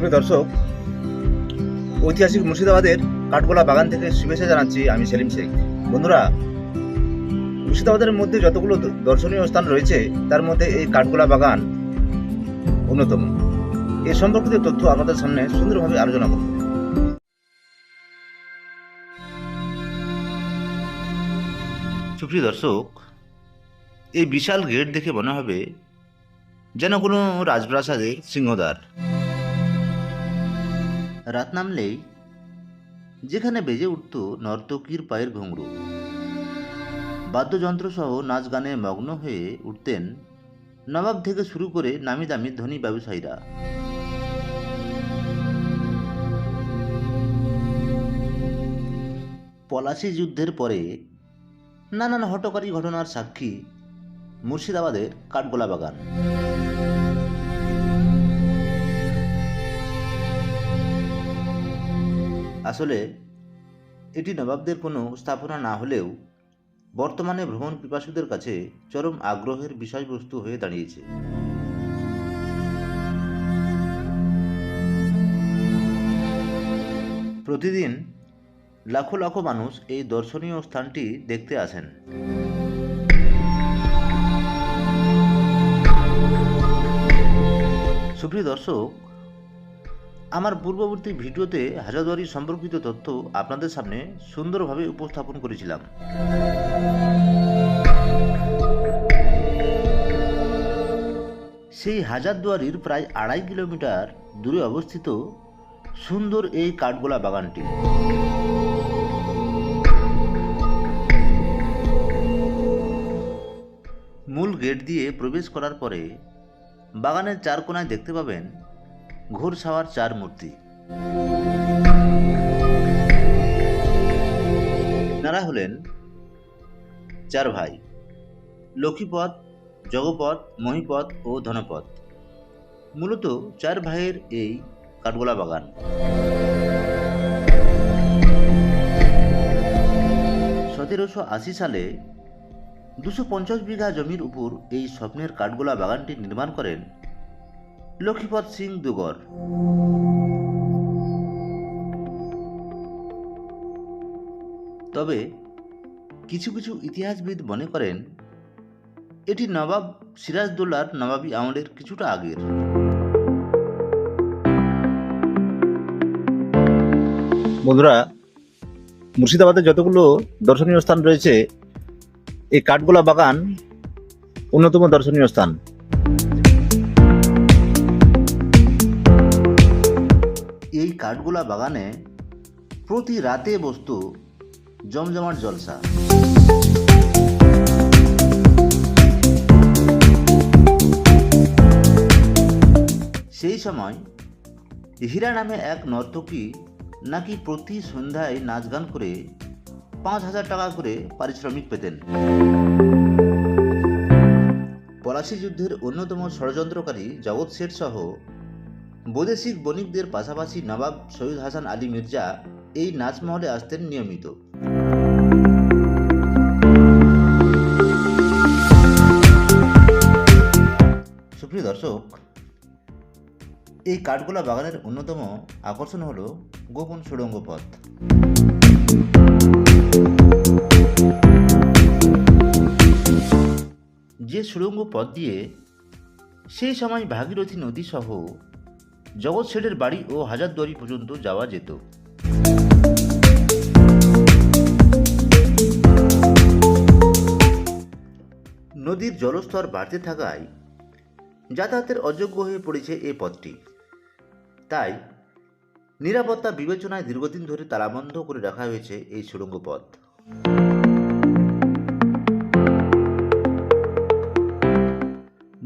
সুপ্রিয় দর্শক, ঐতিহাসিক মুর্শিদাবাদের কাঠগোলা বাগান থেকে শুভেচ্ছা জানাচ্ছি আমি সেলিম শেখ। বন্ধুরা, মুর্শিদাবাদের মধ্যে যতগুলো দর্শনীয় স্থান রয়েছে তার মধ্যে এই কাঠগোলা বাগান অন্যতম। এ সম্পর্কিত তথ্য আপনাদের সামনে সুন্দরভাবে আলোচনা করব। সুপ্রিয় দর্শক, এই বিশাল গেট দেখে মনে হবে যেন কোনো রাজপ্রাসাদের সিংহদ্বার। রাত নামলেই যেখানে বেজে উঠত নর্তকীর পায়ের ঘুঙরু, বাদ্যযন্ত্র সহ নাচ গানে মগ্ন হয়ে উঠতেন নবাব থেকে শুরু করে নামি দামি ধনী ব্যবসায়ীরা। পলাশী যুদ্ধের পরে নানান হঠকারী ঘটনার সাক্ষী মুর্শিদাবাদের কাঠগোলা বাগান। আসলে এটি নবাবদের কোনো স্থাপনা না হলেও বর্তমানে ভ্রমণ পিপাসুদের কাছে চরম আগ্রহের বিষয়বস্তু হয়ে দাঁড়িয়েছে। প্রতিদিন লাখো লাখো মানুষ এই দর্শনীয় স্থানটি দেখতে আসেন। সুপ্রিয় দর্শক, আমার পূর্ববর্তী ভিডিওতে হাজারদুয়ারি সম্পর্কিত তথ্য আপনাদের সামনে সুন্দরভাবে উপস্থাপন করেছিলাম। সেই হাজারদুয়ারির প্রায় 2.5 কিলোমিটার দূরে অবস্থিত সুন্দর এই কাঠগোলা বাগানটি। মূল গেট দিয়ে প্রবেশ করার পরে বাগানের চার কোণায় দেখতে পাবেন ঘোড়সাওয়ার 4 মূর্তি। তারা হলেন 4 ভাই, লক্ষ্মীপদ, জগপদ, মহিপদ ও ধনপদ। মূলত 4 ভাইয়ের এই কাঠগোলা বাগান। সালে 250 বিঘা জমির উপর এই স্বপ্নের কাঠগোলা বাগানটি নির্মাণ করেন লক্ষ্মীপদ সিং দুগর। তবে কিছু কিছু ইতিহাসবিদ মনে করেন এটি নবাব সিরাজদৌল্লার নবাবী আমলের কিছুটা আগের। বন্ধুরা, মুর্শিদাবাদে যতগুলো দর্শনীয় স্থান রয়েছে এই কাঠগোলা বাগান অন্যতম দর্শনীয় স্থান। এই কাঠগোলা বাগানে প্রতি রাতে বসত জমজমাট জলসা। সেই সময় হীরা নামে এক নর্তকী নাকি প্রতি সন্ধ্যায় নাচ গান করে 5,000 টাকা করে পারিশ্রমিক পেতেন। পলাশী যুদ্ধের অন্যতম ষড়যন্ত্রকারী জগৎ শেঠ সহ বৈদেশিক বণিকদের পাশাপাশি নবাব সৈয়দ হাসান আলী মির্জা এই নাচমহলে আসতেন নিয়মিত। সুপ্রিয় দর্শক, এই কাঠগোলা বাগানের অন্যতম আকর্ষণ হল গোপন সুড়ঙ্গ পথ। যে সুড়ঙ্গ পথ দিয়ে সেই সময় ভাগীরথী নদী সহ জগৎ শেঠের বাড়ি ও হাজারদুয়ারি পর্যন্ত যাওয়া যেত। নদীর জলস্তর বাড়তে থাকায় যাতায়াতের অযোগ্য হয়ে পড়েছে এই পথটি। তাই নিরাপত্তা বিবেচনায় দীর্ঘদিন ধরে তালাবন্ধ করে রাখা হয়েছে এই সুড়ঙ্গ পথ।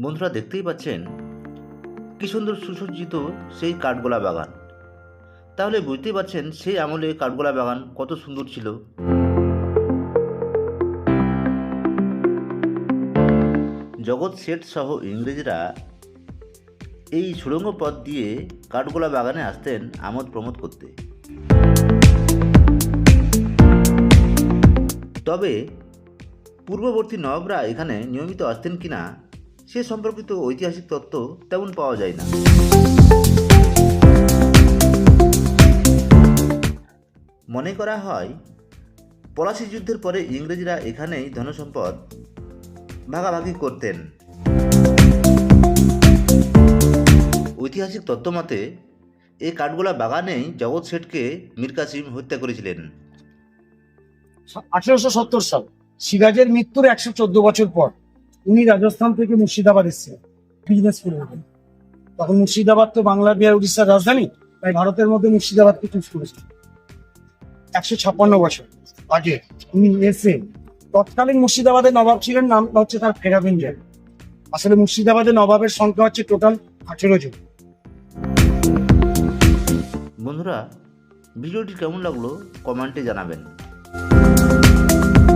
বন্ধুরা, দেখতেই পাচ্ছেন কি সুন্দর সুসজ্জিত সেই কাঠগোলা বাগান। তাহলে বুঝতেই পারছেন সেই আমলে কাঠগোলা বাগান কত সুন্দর ছিল। জগৎ শেঠ সহ ইংরেজরা এই সুড়ঙ্গ পথ দিয়ে কাঠগোলা বাগানে আসতেন আমোদ প্রমোদ করতে। তবে পূর্ববর্তী নবাবরা এখানে নিয়মিত আসতেন কিনা সে সম্পর্কিত ঐতিহাসিক তথ্য তেমন পাওয়া যায় না। মনে করা হয় পলাশী যুদ্ধের পরে ইংরেজরা এখানেই ধনসম্পদ ভাগাভাগি করতেন। ঐতিহাসিক তত্ত্ব মতে এই কাঠগোলা বাগানেই জগৎ শেঠকে মীর কাসিম হত্যা করেছিলেন। 1870 সাল সিরাজের মৃত্যুর 114 বছর পর উনি রাজস্থান থেকে মুর্শিদাবাদ এসেছিলেন বিজনেস করে। তখন মুর্শিদাবাদ তো বাংলা বিহার উড়িষ্যার রাজধানী, তাই ভারতের মধ্যে মুর্শিদাবাদকে চুজ করেছিলেন। 156 বছর আগে উনি এসে তৎকালীন মুর্শিদাবাদের নবাব ছিলেন, নাম হচ্ছে তার ফেরাবিঞ্জার। আসলে মুর্শিদাবাদের নবাবের সংখ্যা হচ্ছে টোটাল 18 জন। বন্ধুরা, ভিডিওটি কেমন লাগলো কমেন্টে জানাবেন।